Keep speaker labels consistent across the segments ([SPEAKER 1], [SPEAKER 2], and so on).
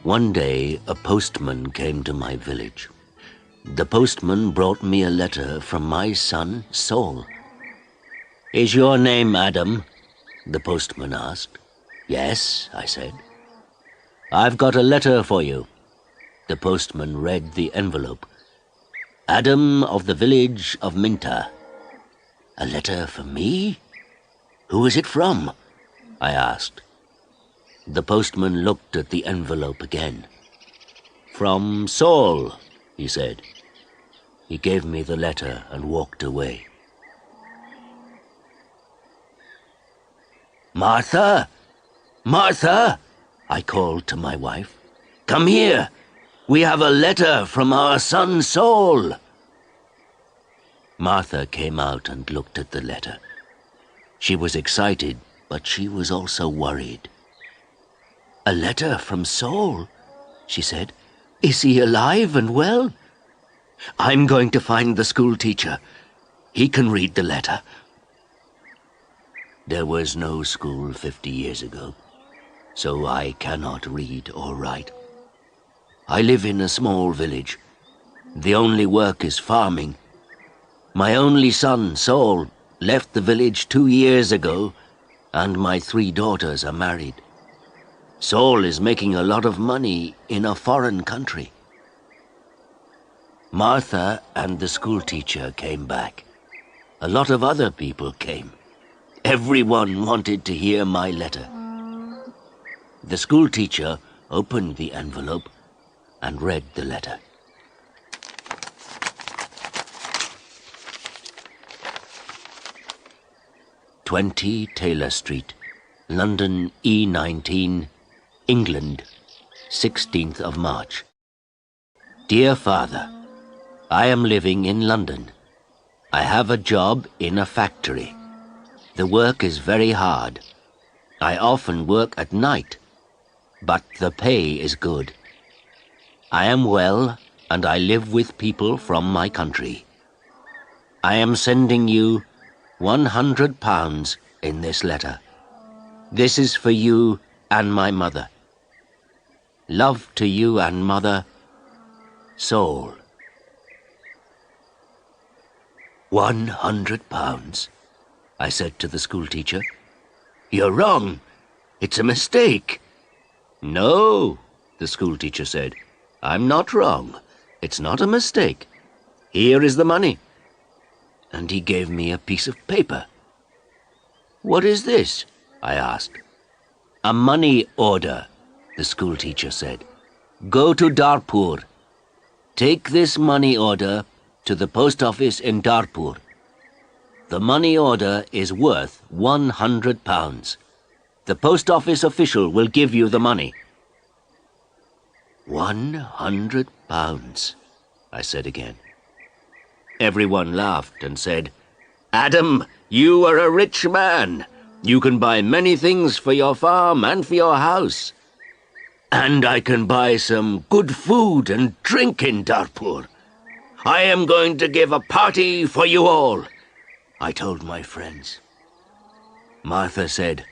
[SPEAKER 1] One day, a postman came to my village. The postman brought me a letter from my son, Saul. "Is your name Adam?" the postman asked. "Yes," I said. "I've got a letter for you." The postman read the envelope. "Adam of the village of Minta." "A letter for me? Who is it from?" I asked. The postman looked at the envelope again. "From Saul," he said. He gave me the letter and walked away. "Martha! Martha!" I called to my wife. "Come here! We have a letter from our son Saul." Martha came out and looked at the letter. She was excited, but she was also worried. "A letter from Saul?" she said. "Is he alive and well?" "I'm going to find the school teacher. He can read the letter." There was no school 50 years ago, so I cannot read or write. I live in a small village. The only work is farming. My only son, Saul, left the village 2 years ago, and my 3 daughters are married. Saul is making a lot of money in a foreign country. Martha and the school teacher came back. A lot of other people came. Everyone wanted to hear my letter. The school teacher opened the envelope and read the letter. "20 Taylor Street, London E19, England, 16th of March. Dear Father, I am living in London. I have a job in a factory. The work is very hard. I often work at night, but the pay is good. I am well, and I live with people from my country. I am sending you £100 in this letter. This is for you and my mother. Love to you and mother, Saul." £100, I said to the school teacher. "You're wrong. It's a mistake." "No," the school teacher said. "I'm not wrong. It's not a mistake. Here is the money." And he gave me a piece of paper. "What is this?" I asked. "A money order," the school teacher said. "Go to Darpur. Take this money order to the post office in Darpur. The money order is worth £100. The post office official will give you the money." £100, I said again. Everyone laughed and said, "Adam, you are a rich man. You can buy many things for your farm and for your house. And I can buy some good food and drink in Darpur. I am going to give a party for you all," I told my friends. Martha said,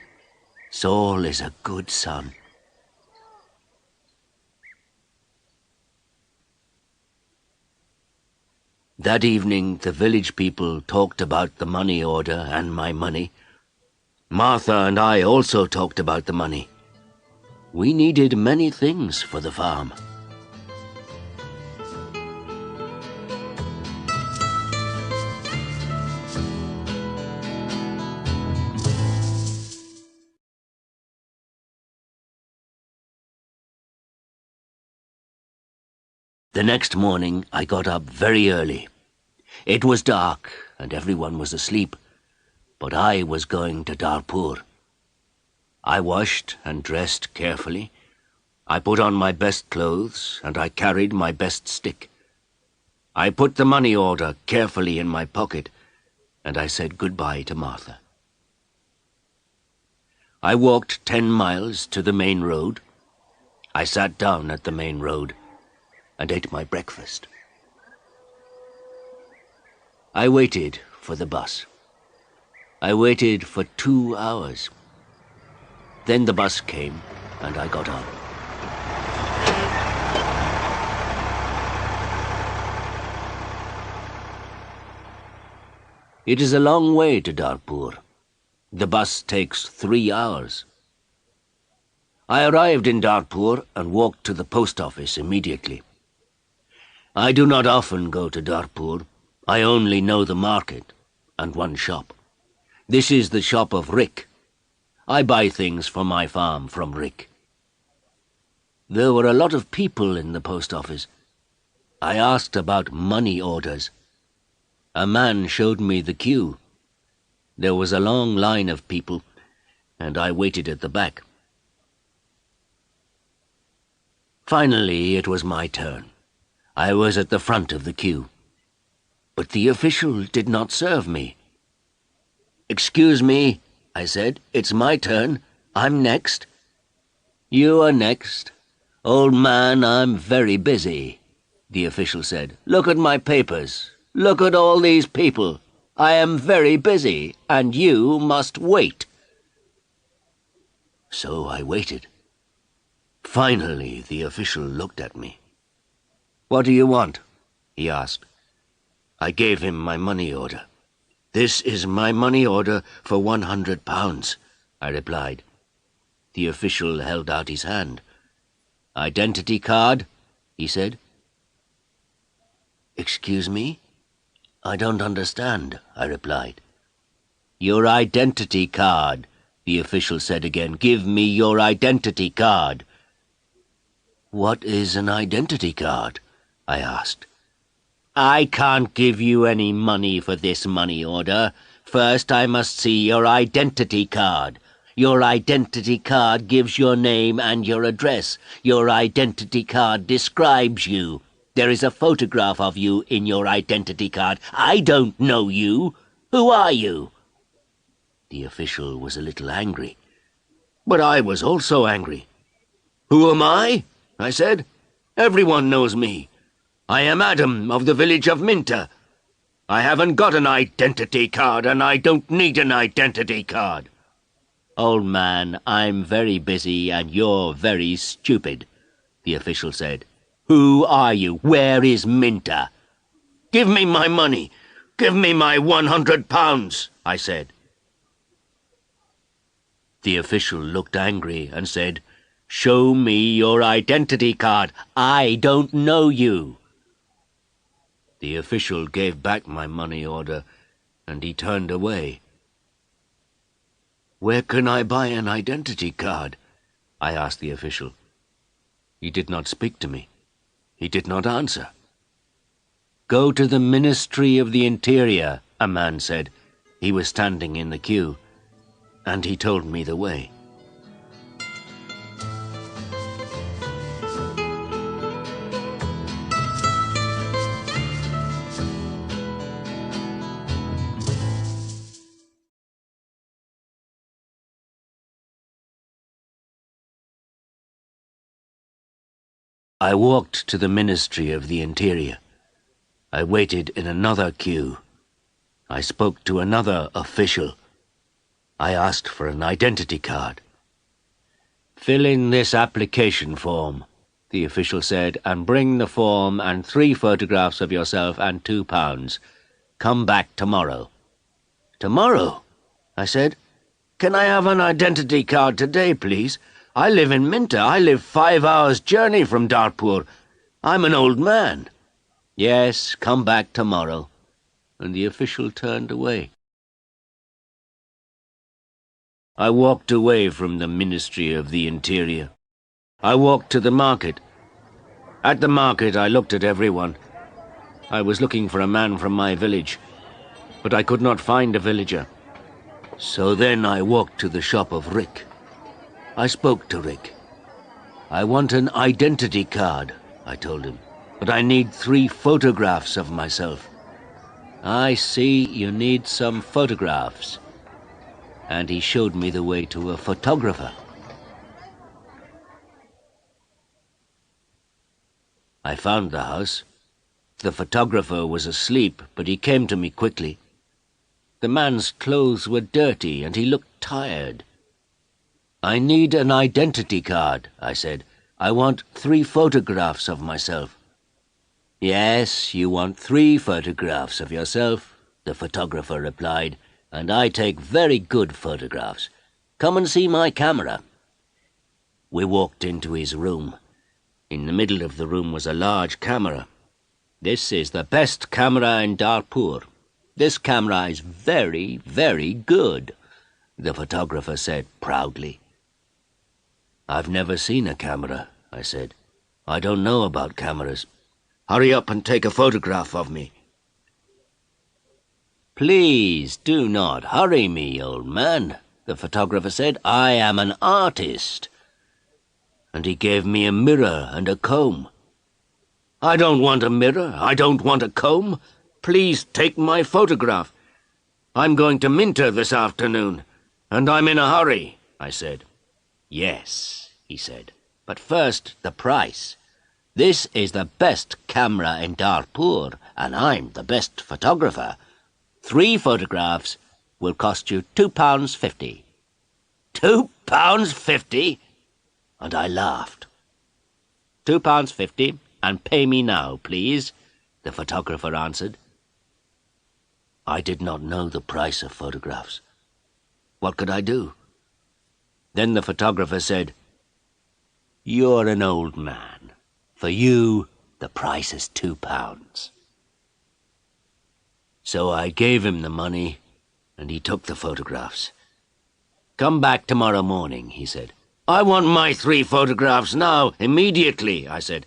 [SPEAKER 1] "Saul is a good son." That evening, the village people talked about the money order and my money. Martha and I also talked about the money. We needed many things for the farm. The next morning, I got up very early. It was dark and everyone was asleep, but I was going to Darpur. I washed and dressed carefully. I put on my best clothes and I carried my best stick. I put the money order carefully in my pocket and I said goodbye to Martha. I walked 10 miles to the main road. I sat down at the main road and ate my breakfast. I waited for the bus. I waited for 2 hours. Then the bus came and I got on. It is a long way to Darpur. The bus takes 3 hours. I arrived in Darpur and walked to the post office immediately. I do not often go to Darpur. I only know the market and one shop. This is the shop of Rick. I buy things for my farm from Rick. There were a lot of people in the post office. I asked about money orders. A man showed me the queue. There was a long line of people, and I waited at the back. Finally, it was my turn. I was at the front of the queue. But the official did not serve me. "Excuse me," I said. "It's my turn. I'm next." "You are next. Old man, I'm very busy," the official said. "Look at my papers. Look at all these people. I am very busy, and you must wait." So I waited. Finally, the official looked at me. "What do you want?" he asked. I gave him my money order. "This is my money order for £100, I replied. The official held out his hand. "Identity card?" he said. "Excuse me? I don't understand," I replied. "Your identity card," the official said again. "Give me your identity card." "What is an identity card?" I asked. "I can't give you any money for this money order. First, I must see your identity card. Your identity card gives your name and your address. Your identity card describes you. There is a photograph of you in your identity card. I don't know you. Who are you?" The official was a little angry. But I was also angry. "Who am I?" I said. "Everyone knows me. I am Adam of the village of Minter. I haven't got an identity card, and I don't need an identity card." "Old man, I'm very busy and you're very stupid," the official said. "Who are you? Where is Minter?" "Give me my money. Give me my £100, I said. The official looked angry and said, "Show me your identity card. I don't know you." The official gave back my money order, and he turned away. "Where can I buy an identity card?" I asked the official. He did not speak to me. He did not answer. "Go to the Ministry of the Interior," a man said. He was standing in the queue, and he told me the way. I walked to the Ministry of the Interior. I waited in another queue. I spoke to another official. I asked for an identity card. "Fill in this application form," the official said, "and bring the form and 3 photographs of yourself and £2. Come back tomorrow." "Tomorrow?" I said. "Can I have an identity card today, please? I live in Minter. I live 5 hours' journey from Darpur. I'm an old man." "Yes, come back tomorrow." And the official turned away. I walked away from the Ministry of the Interior. I walked to the market. At the market I looked at everyone. I was looking for a man from my village, but I could not find a villager. So then I walked to the shop of Rick. I spoke to Rick. "I want an identity card," I told him, "but I need 3 photographs of myself." "I see you need some photographs." And he showed me the way to a photographer. I found the house. The photographer was asleep, but he came to me quickly. The man's clothes were dirty, and he looked tired. "I need an identity card," I said. "I want 3 photographs of myself." "Yes, you want 3 photographs of yourself, the photographer replied, "and I take very good photographs. Come and see my camera." We walked into his room. In the middle of the room was a large camera. "This is the best camera in Darpur. This camera is very, very good," the photographer said proudly. "I've never seen a camera," I said. "I don't know about cameras. Hurry up and take a photograph of me." "Please do not hurry me, old man," the photographer said. "I am an artist." And he gave me a mirror and a comb. "I don't want a mirror. I don't want a comb. Please take my photograph. I'm going to Minter this afternoon, and I'm in a hurry," I said. "Yes," he said, "but first the price. This is the best camera in Darpur, and I'm the best photographer. 3 photographs will cost you £2.50. £2.50? And I laughed. £2.50, and pay me now, please, the photographer answered. I did not know the price of photographs. What could I do? Then the photographer said, "You're an old man. For you, the price is £2. So I gave him the money, and he took the photographs. "Come back tomorrow morning," he said. "I want my 3 photographs now, immediately," I said.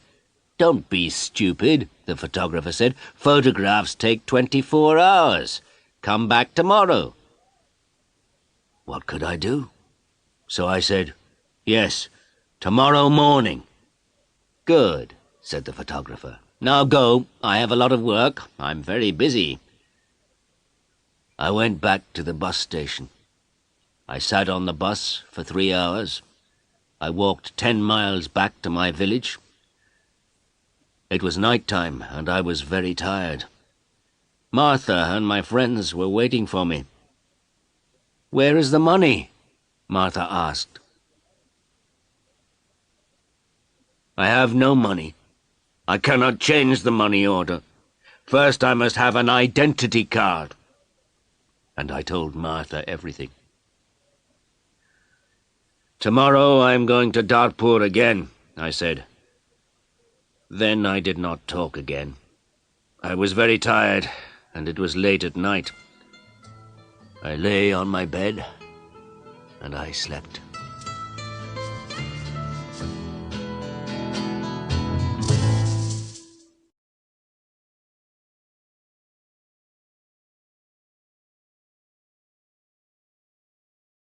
[SPEAKER 1] "Don't be stupid," the photographer said. "Photographs take 24 hours. Come back tomorrow." What could I do? So I said, "Yes, tomorrow morning." "Good," said the photographer. "Now go. I have a lot of work. I'm very busy." I went back to the bus station. I sat on the bus for 3 hours. I walked 10 miles back to my village. It was night time, and I was very tired. Martha and my friends were waiting for me. "Where is the money?" Martha asked. "I have no money. I cannot change the money order. First I must have an identity card." And I told Martha everything. "Tomorrow I am going to Darpur again," I said. Then I did not talk again. I was very tired, and it was late at night. I lay on my bed, and I slept.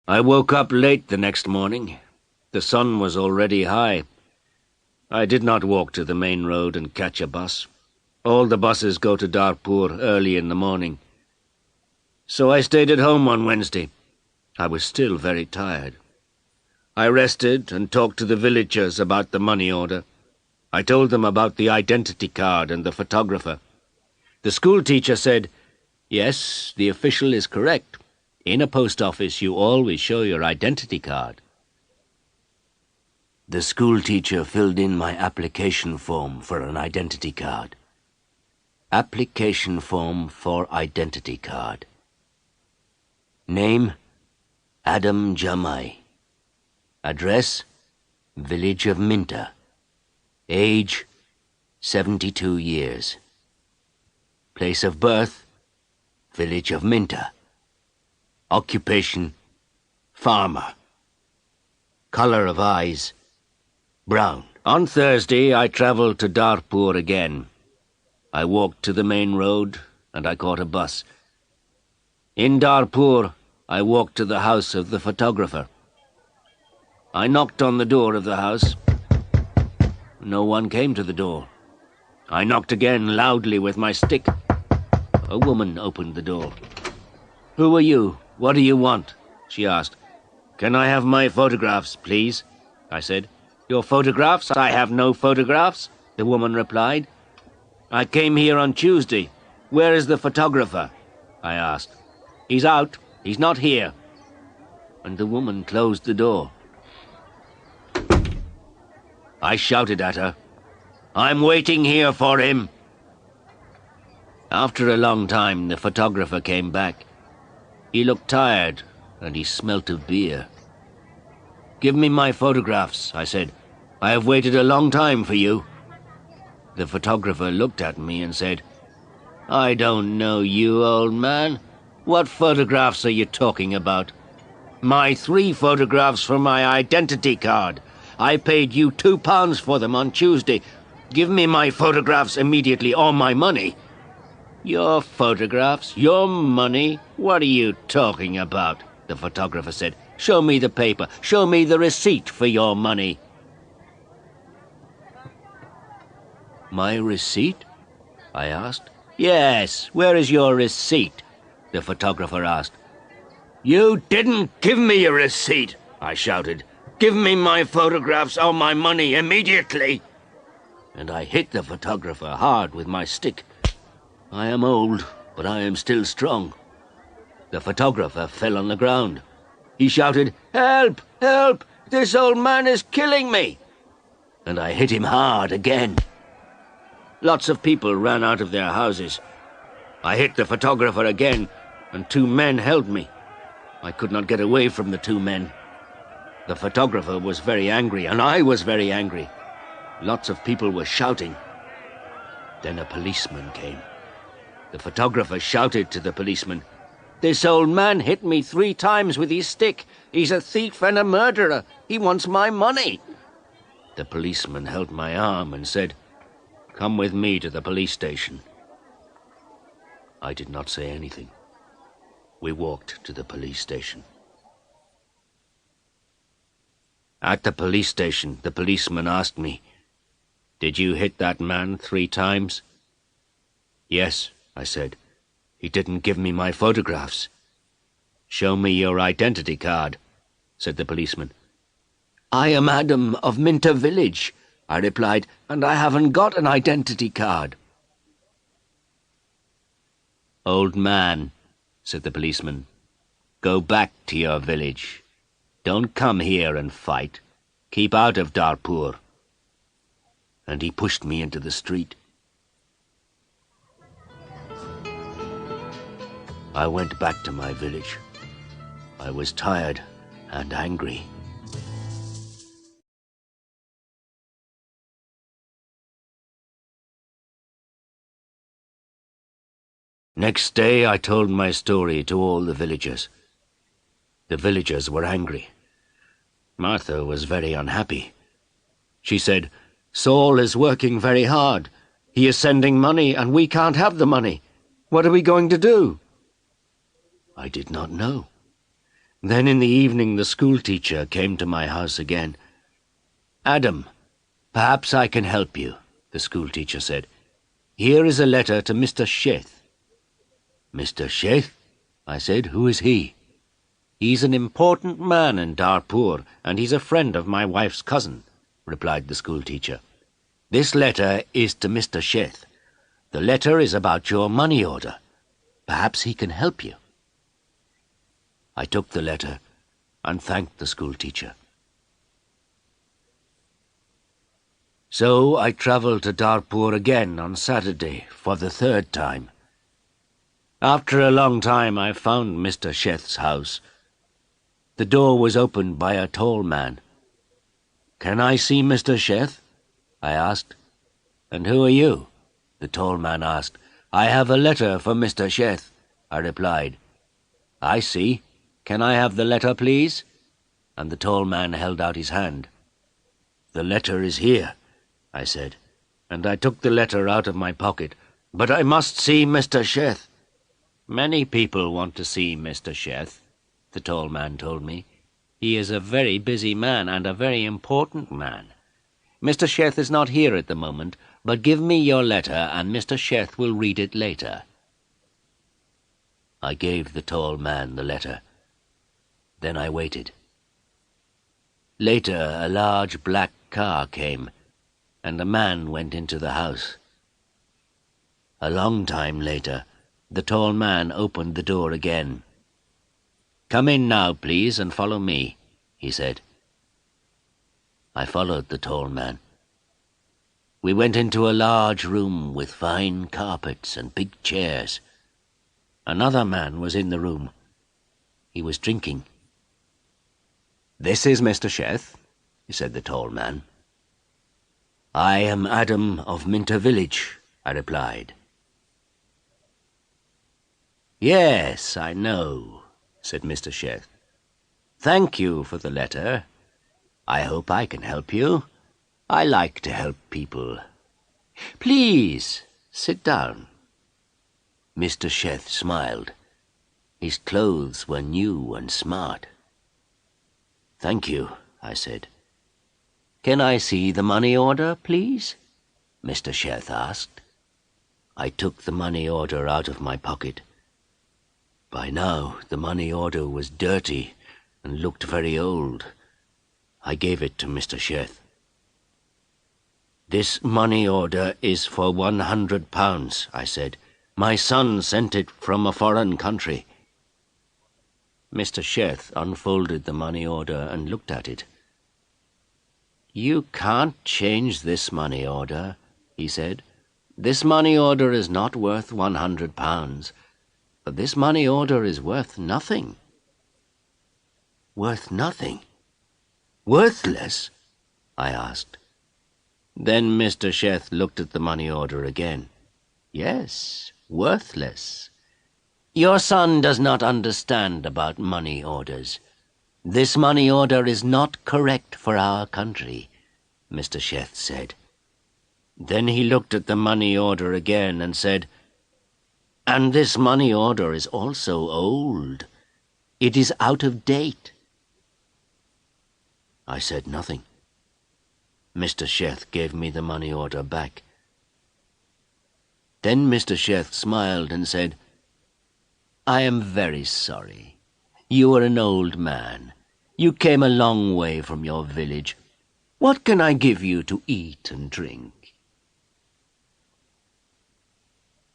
[SPEAKER 1] I woke up late the next morning. The sun was already high. I did not walk to the main road and catch a bus. All the buses go to Darpur early in the morning. So I stayed at home on Wednesday. I was still very tired. I rested and talked to the villagers about the money order. I told them about the identity card and the photographer. The school teacher said, "Yes, the official is correct. In a post office, you always show your identity card." The school teacher filled in my application form for an identity card. Application form for identity card. Name, Adam Jamai. Address, village of Minter. Age, 72 years. Place of birth, village of Minter. Occupation, farmer. Color of eyes, brown. On Thursday, I travelled to Darpur again. I walked to the main road, and I caught a bus. In Darpur, I walked to the house of the photographer. I knocked on the door of the house. No one came to the door. I knocked again loudly with my stick. A woman opened the door. "Who are you? What do you want?" she asked. "Can I have my photographs, please?" I said. "Your photographs? I have no photographs," the woman replied. "I came here on Tuesday. Where is the photographer?" I asked. "He's out. He's not here." And the woman closed the door. I shouted at her, "I'm waiting here for him." After a long time, the photographer came back. He looked tired, and he smelt of beer. "Give me my photographs," I said. "I have waited a long time for you." The photographer looked at me and said, "I don't know you, old man. What photographs are you talking about?" "My 3 photographs for my identity card. I paid you £2 for them on Tuesday. Give me my photographs immediately, or my money." "Your photographs? Your money? What are you talking about?" the photographer said. "Show me the paper. Show me the receipt for your money." "My receipt?" I asked. "Yes, where is your receipt?" the photographer asked. "You didn't give me a receipt," I shouted. "Give me my photographs or my money immediately." And I hit the photographer hard with my stick. I am old, but I am still strong. The photographer fell on the ground. He shouted, "Help! Help! This old man is killing me!" And I hit him hard again. Lots of people ran out of their houses. I hit the photographer again, and 2 men held me. I could not get away from the 2 men. The photographer was very angry, and I was very angry. Lots of people were shouting. Then a policeman came. The photographer shouted to the policeman, "This old man hit me 3 times with his stick. He's a thief and a murderer. He wants my money." The policeman held my arm and said, "Come with me to the police station." I did not say anything. We walked to the police station. At the police station, the policeman asked me, "Did you hit that man 3 times?" "Yes," I said. "He didn't give me my photographs." "Show me your identity card," said the policeman. "I am Adam of Minter Village," I replied, "and I haven't got an identity card." "Old man," said the policeman, "go back to your village. Don't come here and fight. Keep out of Darpur." And he pushed me into the street. I went back to my village. I was tired and angry. Next day I told my story to all the villagers. The villagers were angry. Martha was very unhappy. She said, "Saul is working very hard. He is sending money and we can't have the money. What are we going to do?" I did not know. Then in the evening the schoolteacher came to my house again. "Adam, perhaps I can help you," the schoolteacher said. "Here is a letter to Mr. Sheth." "Mr. Sheth?" I said. "Who is he?" "He's an important man in Darpur, and he's a friend of my wife's cousin," replied the schoolteacher. "This letter is to Mr. Sheth. The letter is about your money order. Perhaps he can help you." I took the letter and thanked the schoolteacher. So I travelled to Darpur again on Saturday for the 3rd time. After a long time I found Mr. Sheth's house. The door was opened by a tall man. "Can I see Mr. Sheth?" I asked. "And who are you?" the tall man asked. "I have a letter for Mr. Sheth," I replied. "I see. Can I have the letter, please?" And the tall man held out his hand. "The letter is here," I said, and I took the letter out of my pocket. "But I must see Mr. Sheth." "Many people want to see Mr. Sheth," the tall man told me. "He is a very busy man and a very important man. Mr. Sheth is not here at the moment, but give me your letter and Mr. Sheth will read it later." I gave the tall man the letter. Then I waited. Later, a large black car came, and a man went into the house. A long time later, the tall man opened the door again. "Come in now, please, and follow me," he said. I followed the tall man. We went into a large room with fine carpets and big chairs. Another man was in the room. He was drinking.
[SPEAKER 2] "This is Mr. Sheth," said the tall man.
[SPEAKER 1] "I am Adam of Minter Village," I replied. "Yes, I know," said Mr. Sheth. "Thank you for the letter. I hope I can help you. I like to help people. Please, sit down." Mr. Sheth smiled. His clothes were new and smart. "Thank you," I said. "Can I see the money order, please?" Mr. Sheth asked. I took the money order out of my pocket. By now the money order was dirty and looked very old. I gave it to Mr. Sheth. "This money order is for £100, I said. "My son sent it from a foreign country." Mr. Sheth unfolded the money order and looked at it. "You can't change this money order," he said. "This money order is not worth £100, but this money order is worth nothing." "Worth nothing? Worthless?" I asked. Then Mr. Sheth looked at the money order again. "Yes, worthless. Your son does not understand about money orders. This money order is not correct for our country," Mr. Sheth said. Then he looked at the money order again and said, "And this money order is also old. It is out of date." I said nothing. Mr. Sheth gave me the money order back. Then Mr. Sheth smiled and said, "I am very sorry. You are an old man. You came a long way from your village. What can I give you to eat and drink?"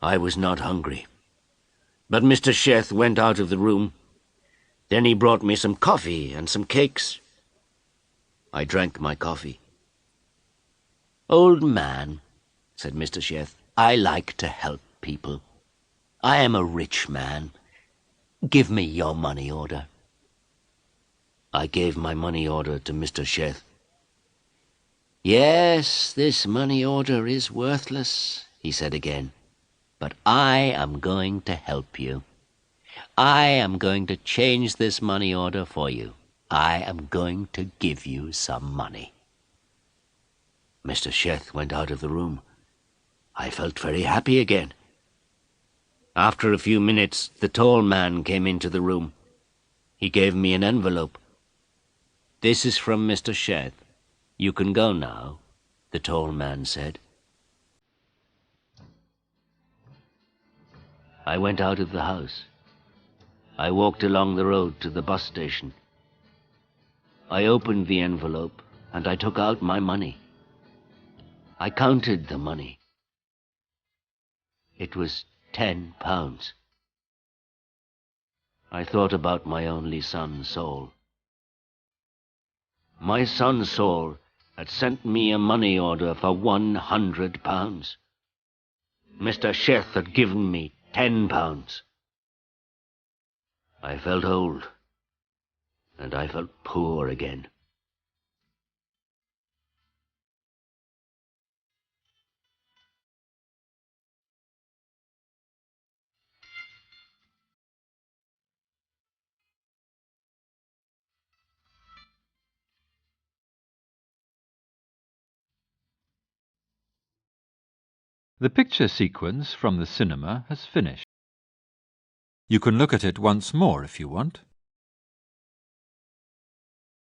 [SPEAKER 1] I was not hungry, but Mr. Sheth went out of the room. Then he brought me some coffee and some cakes. I drank my coffee. "Old man," said Mr. Sheth, "I like to help people. I am a rich man. Give me your money order." I gave my money order to Mr. Sheth. "Yes, this money order is worthless," he said again, "but I am going to help you. I am going to change this money order for you. I am going to give you some money." Mr. Sheth went out of the room. I felt very happy again. After a few minutes, the tall man came into the room. He gave me an envelope. "This is from Mr. Sheth. You can go now," the tall man said. I went out of the house. I walked along the road to the bus station. I opened the envelope and I took out my money. I counted the money. It was £10. I thought about my only son, Saul. My son Saul had sent me a money order for £100. Mr. Sheth had given me £10. I felt old, and I felt poor again.
[SPEAKER 3] The picture sequence from the cinema has finished. You can look at it once more if you want.